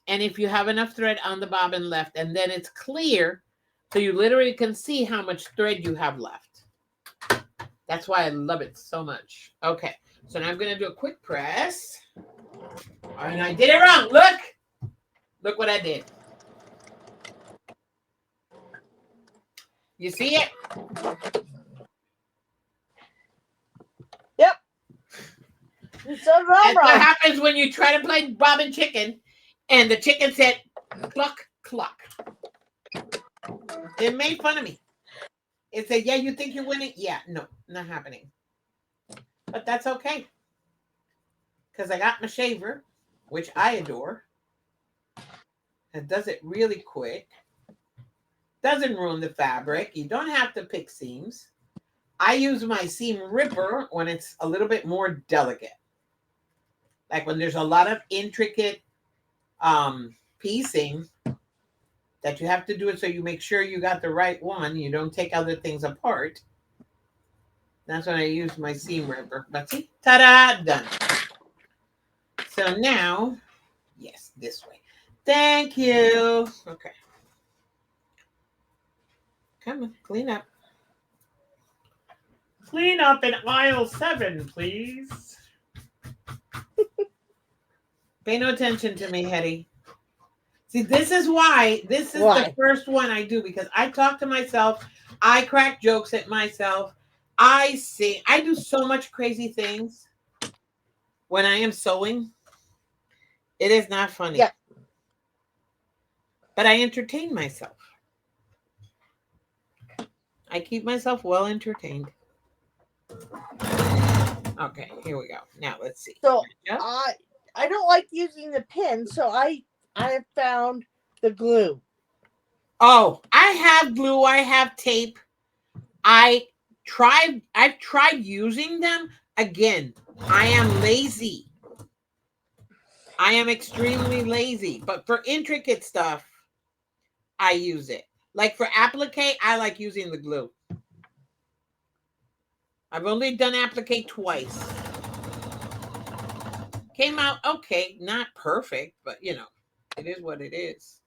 and if you have enough thread on the bobbin left. And then it's clear, so you literally can see how much thread you have left. That's why I love it so much. Okay, So now I'm going to do a quick press. And I did it wrong. Look. Look what I did. You see it? Yep. It's so That's what wrong. happens when you try to play bobbin chicken and the chicken said cluck, cluck. It made fun of me. It said, yeah, you think you're winning? Yeah, no, not happening. But that's okay. Because I got my shaver, which I adore. It does it really quick. Doesn't ruin the fabric. You don't have to pick seams. I use my seam ripper when it's a little bit more delicate. Like when there's a lot of intricate piecing that you have to do it so you make sure you got the right one. You don't take other things apart. That's when I use my seam ripper. But see, ta-da, done. So now, yes, this way. Thank you. Okay. Come on, clean up. Clean up in aisle 7, please. Pay no attention to me, Hedy. See, this is why. This is the first one I do because I talk to myself. I crack jokes at myself. I sing. I do so much crazy things when I am sewing. It is not funny. Yeah. But I entertain myself. I keep myself well entertained. Okay, here we go. Now let's see. So I don't like using the pin, so I have found the glue. Oh, I have glue. I have tape. I've tried using them. Again, I am lazy. I am extremely lazy. But for intricate stuff, I use it. Like for applique, I like using the glue. I've only done applique twice. Came out okay, not perfect, but you know, it is what it is.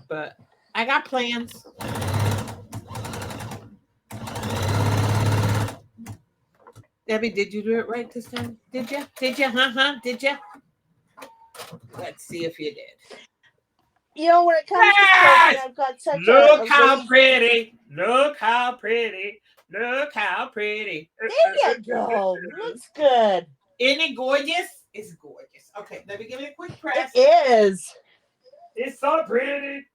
But I got plans. Debbie, did you do it right this time? Did you? Did you? Did you? Let's see if you did. You know, when it comes to cooking, I've got such Look how pretty. Look how pretty. Look how pretty. There you go. Looks good. Isn't it gorgeous? It's gorgeous. Okay, let me give it a quick press. It is. It's so pretty.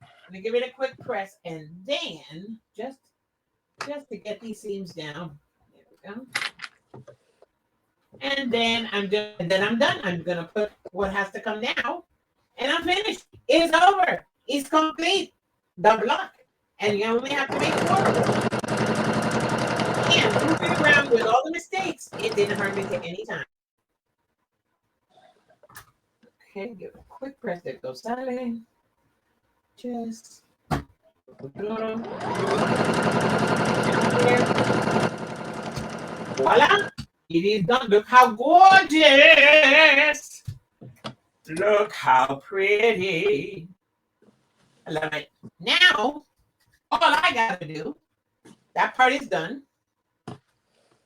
Let me give it a quick press, and then just to get these seams down. There we go. And then I'm done. I'm gonna put what has to come now, and I'm finished. It's over. It's complete. The block, and you only have to make 4. And moving around with all the mistakes, it didn't hurt me to any time. Okay, give it a quick press. There goes styling. Just voila! It is done. Look how gorgeous! Look how pretty! I love it. Now, all I gotta do, that part is done.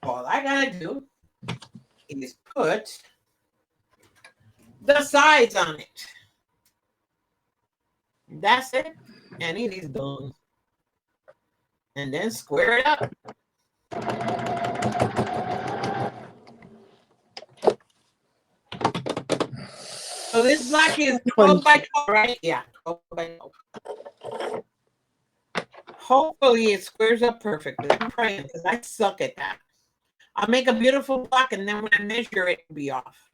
All I gotta do is put the sides on it. That's it. And it is done. And then square it up. So this block is 12 by 12, right? Yeah, 12 by 12. Hopefully it squares up perfectly. I'm praying because I suck at that. I'll make a beautiful block and then when I measure it, it'll be off.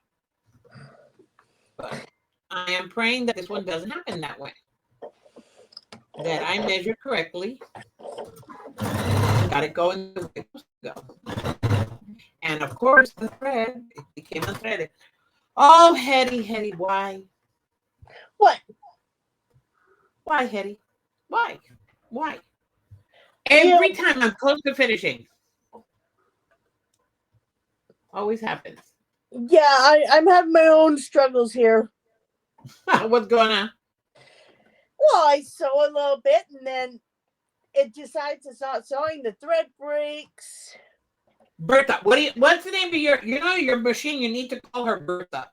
But I am praying that this one doesn't happen that way. That I measure correctly. Got it going the way it's supposed to go. And of course, the thread, it became unthreaded. Oh, Hedy, why? What? Why, Hedy? Why? Every time I'm close to finishing. Always happens. Yeah, I'm having my own struggles here. What's going on? Well, I sew a little bit and then it decides it's not sewing. The thread breaks. Bertha. What's the name of your machine? You need to call her Bertha.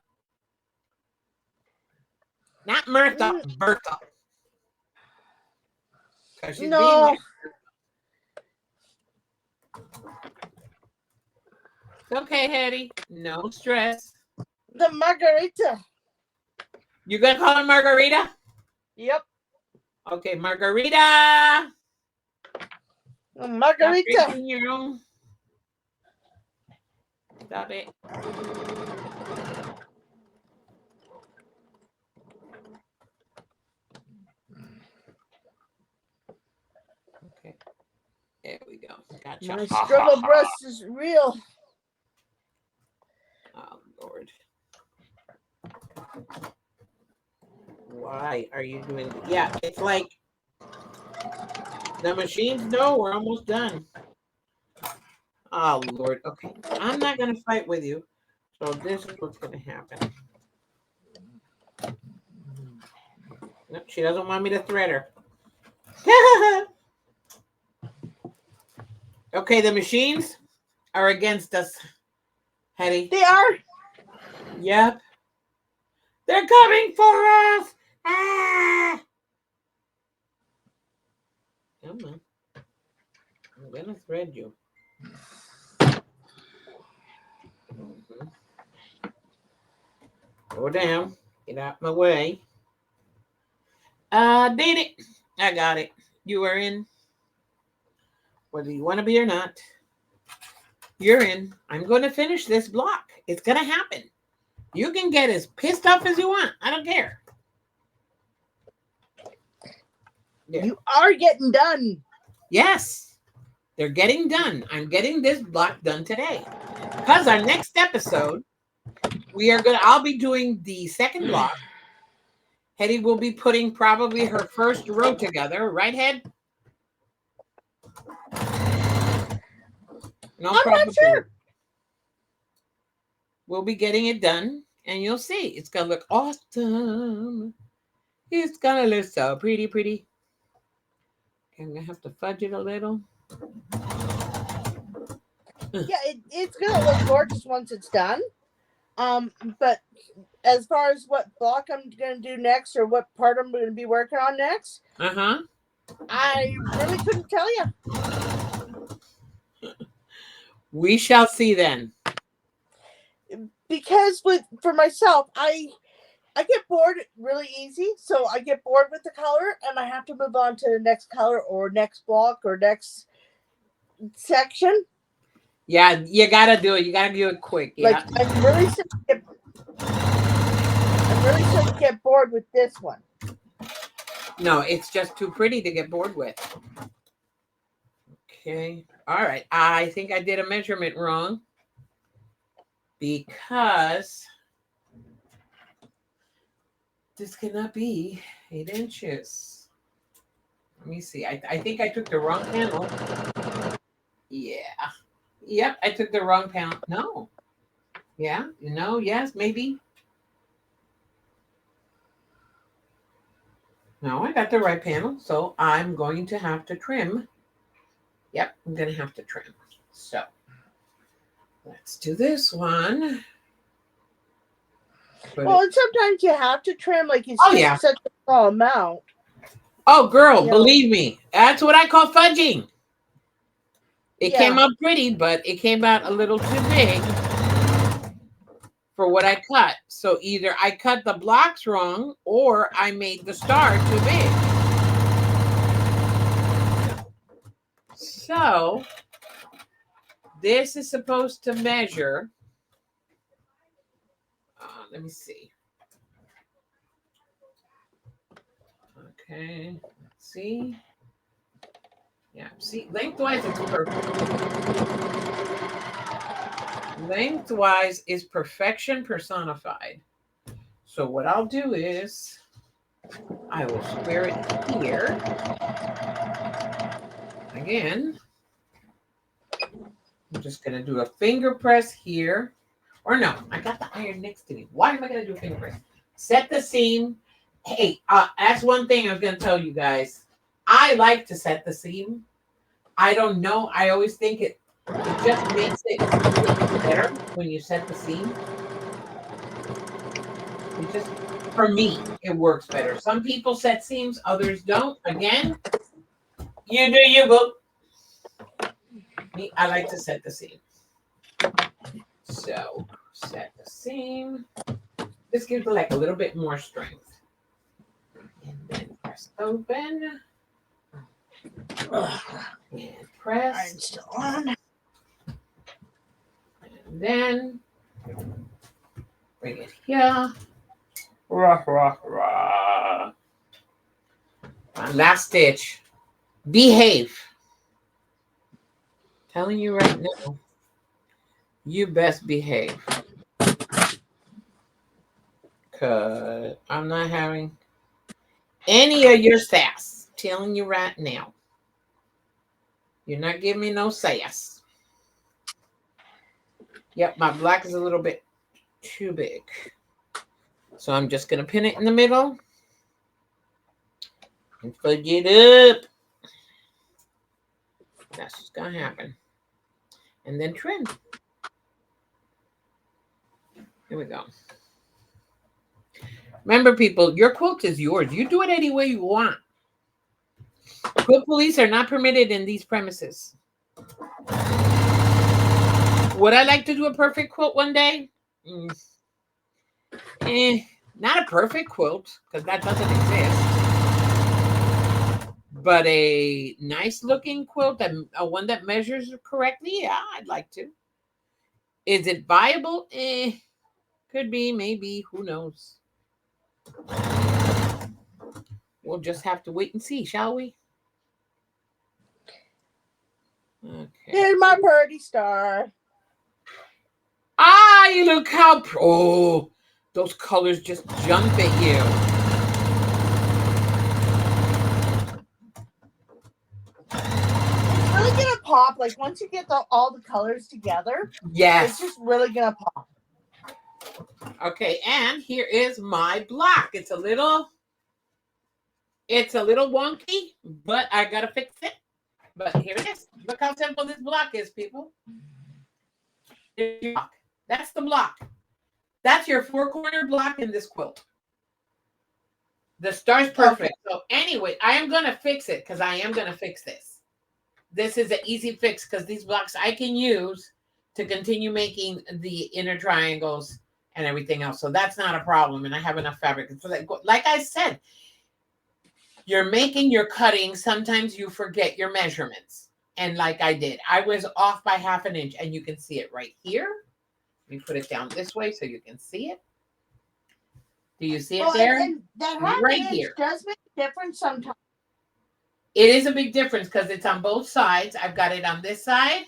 Not Mirtha, Bertha. Because she's being No, It's okay, Hedy. No stress. the margarita. You gonna call her Margarita? Yep, Okay, Margarita. the margarita. Stop drinking your own. Stop it. Okay. There we go. Gotcha. My struggle brush is real. Oh, Lord. Why are you doing Yeah, it's like the machines know we're almost done. Oh, Lord. Okay. I'm not going to fight with you. So this is what's going to happen. Nope, she doesn't want me to thread her. Okay, the machines are against us, Hedy. They are. Yep. They're coming for us. Ah! Come on. I'm going to thread you. Mm-hmm. Go down. Get out my way. Did it. I got it. You are in. Whether you want to be or not, you're in. I'm going to finish this block. It's going to happen. You can get as pissed off as you want. I don't care. Yeah. You are getting done. Yes. They're getting done. I'm getting this block done today. Because our next episode, I'll be doing the second block. Hedy will be putting probably her first row together. Right, Hed? No, I'm not sure. We'll be getting it done, and you'll see. It's going to look awesome. It's going to look so pretty. Okay, I'm going to have to fudge it a little. Yeah, it's going to look gorgeous once it's done. But as far as what block I'm going to do next or what part I'm going to be working on next, I really couldn't tell you. We shall see then. Because for myself, I get bored really easy. So I get bored with the color and I have to move on to the next color or next block or next section. Yeah, you got to do it. You got to do it quick. Yeah. Like, I'm really starting to get bored with this one. No, it's just too pretty to get bored with. Okay. All right. I think I did a measurement wrong because this cannot be 8 inches. Let me see. I think I took the wrong panel. Yeah. Yep, I took the wrong panel. No. Yeah. No. Yes. Maybe. No, I got the right panel. So I'm going to have to trim. Yep, I'm going to have to trim. So let's do this one. And sometimes you have to trim, like it's such a small amount. Oh, girl, believe me, that's what I call fudging. It came out pretty, but it came out a little too big for what I cut. So either I cut the blocks wrong or I made the star too big. So this is supposed to measure. Let me see. Okay, let's see. Yeah, see, lengthwise it's perfect. Lengthwise is perfection personified. So what I'll do is I will square it here. Again, I'm just going to do a finger press here. Or no, I got the iron next to me. Why am I going to do a finger press? Set the seam. Hey, that's one thing I was going to tell you guys. I like to set the seam. I don't know. I always think It just makes it better when you set the seam. It just, for me, it works better. Some people set seams, others don't. Again, you do you, boo. Me, I like to set the seam. So set the seam. This gives it like a little bit more strength. And then press open. And press. Iron's still on. And then bring it here. Rah, rah, rah. My last stitch. Behave. Telling you right now, you best behave. Because I'm not having any of your sass. Telling you right now. You're not giving me no sass. Yep, my black is a little bit too big. So I'm just going to pin it in the middle. And fudge it up. That's what's going to happen. And then trim. Here we go. Remember, people, your quilt is yours. You do it any way you want. Quilt police are not permitted in these premises. Would I like to do a perfect quilt one day? Not a perfect quilt, because that doesn't exist. But a nice looking quilt, one that measures correctly, yeah, I'd like to. Is it viable? Could be, maybe, who knows? We'll just have to wait and see, shall we? Okay. Here's my birdie star. Ah, you look how those colors just jump at you. It's really gonna pop. Like once you get all the colors together, yes, it's just really gonna pop. Okay, and here is my block. It's a little wonky, but I gotta fix it. But here it is. Look how simple this block is, people. That's the block. That's your 4-corner block in this quilt. The star's perfect. Okay. So anyway, I am going to fix it because I am going to fix this. This is an easy fix because these blocks I can use to continue making the inner triangles and everything else. So that's not a problem. And I have enough fabric. So like I said, you're making your cutting. Sometimes you forget your measurements. And like I did, I was off by 1/2 inch and you can see it right here. Let me put it down this way so you can see it. Do you see it there? And that right here does make a difference sometimes. It is a big difference because it's on both sides. I've got it on this side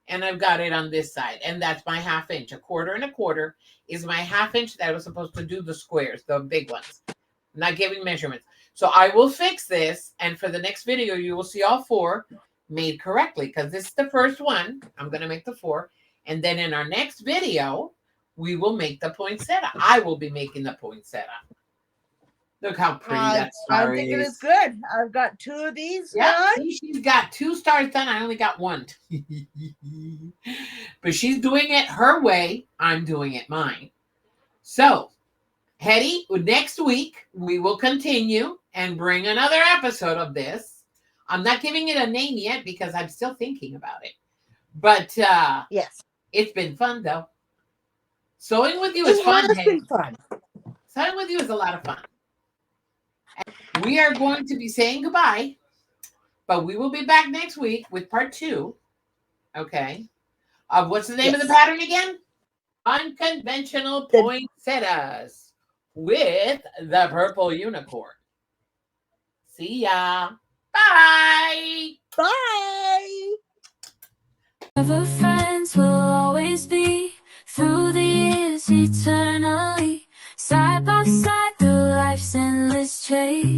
and I've got it on this side. And that's my 1/2 inch. 1/4 and 1/4 is my 1/2 inch that I was supposed to do the squares, the big ones. I'm not giving measurements. So I will fix this. And for the next video, you will see all 4 made correctly because this is the first one. I'm going to make the 4. And then in our next video, we will make the poinsettia. I will be making the poinsettia. Look how pretty that star is. I think it is good. I've got 2 of these done. See, she's got 2 stars done. I only got 1. But she's doing it her way. I'm doing it mine. So, Hedy, next week, we will continue and bring another episode of this. I'm not giving it a name yet because I'm still thinking about it. But yes, it's been fun, though. Sewing with you is fun. It's been fun. Sewing with you is a lot of fun. We are going to be saying goodbye, but we will be back next week with part 2. Okay. Of what's the name of the pattern again? Unconventional poinsettias with the purple unicorn. See ya. Bye. Bye. Ever friends will always be through the years eternally, side by side through life's endless chase.